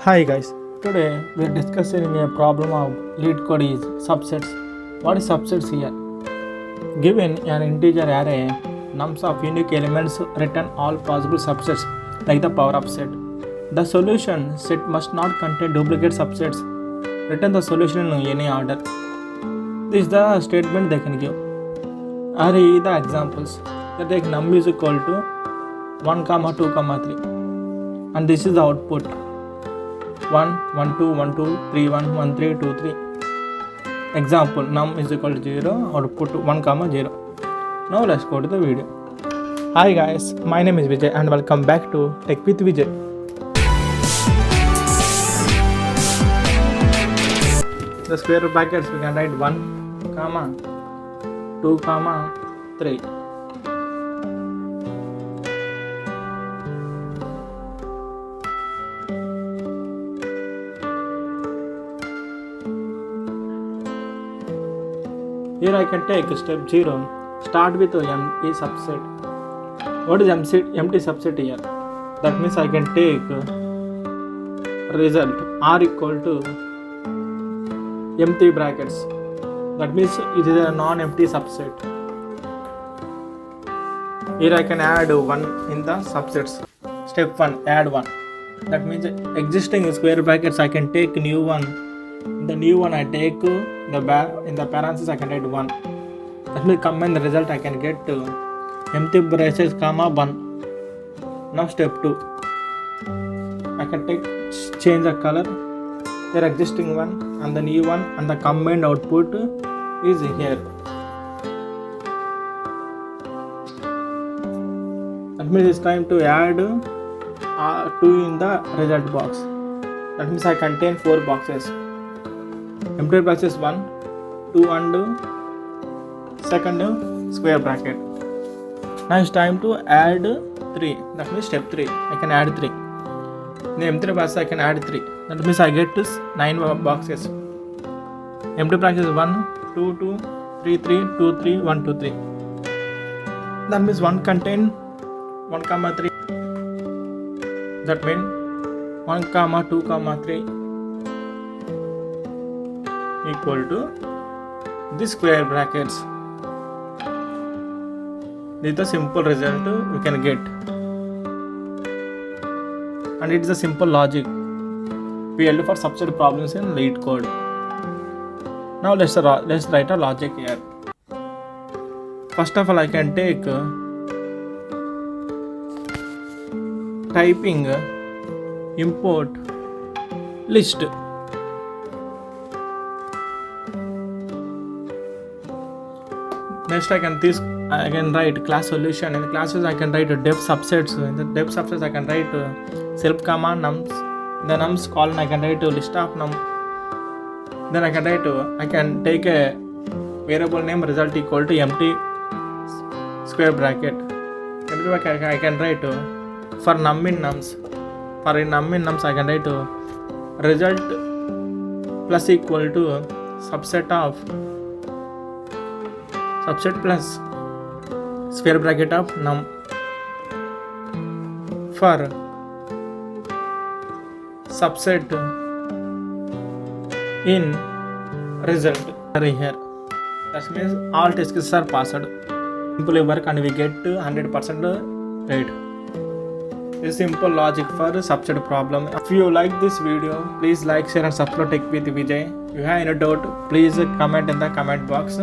Hi guys, today we are discussing a problem of LeetCode is subsets. What is subsets here? Given an integer array, nums of unique elements return all possible subsets like the power of set. The solution set must not contain duplicate subsets. Return the solution in any order. This is the statement they can give. Array the examples. They take num is equal to 1, 2, 3 and this is the output. 1, 1, 2, 1, 2, 3, 1, 1, 3, 2, 3. Example, num is equal to 0, output 1, 0. Now let's go to the video. Hi guys, my name is Vijay and welcome back to Tech with Vijay. The square root brackets we can write 1, 2, 3. Here I can take step 0, start with empty subset. What is empty subset here? That means I can take result r equal to empty brackets. That means it is a non-empty subset. Here I can add 1 in the subsets. Step 1, add 1. That means existing square brackets I can take new one. The new one I take in the parentheses I can write 1. That means combine the result I can get empty braces, 1. Now step 2. I can change the color. There existing one and the new one and the combined output is here. That means it's time to add 2 in the result box. That means I contain 4 boxes. Empty brackets 1, 2 and second square bracket. Now it's time to add 3. That means step 3. I can add 3. In the empty brackets I can add 3. That means I get 9 boxes. Empty brackets 1, 2, 2, 3, 3, 2, 3, 1, 2, 3. That means 1 contain 1, 3. That means 1, 2, 3 equal to this square brackets. This is the simple result we can get, and it is a simple logic PLD for subset problems in LeetCode. Now let's write a logic here. First of all, I can take typing import list. Next I can write class solution. In the classes I can write def subsets. In the def subsets I can write self nums. In the nums column I can write list of num. Then I can take a variable name result equal to empty square bracket. I can write for num in nums. For in num in nums I can write result plus equal to subset plus square bracket of num. For subset in result here. That means all test cases are passed. Simply work and we get 100% rate. A simple logic for subset problem. If you like this video, please like, share and subscribe Tech with Vijay. If you have any doubt, please comment in the comment box.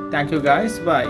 Thank you guys. Bye.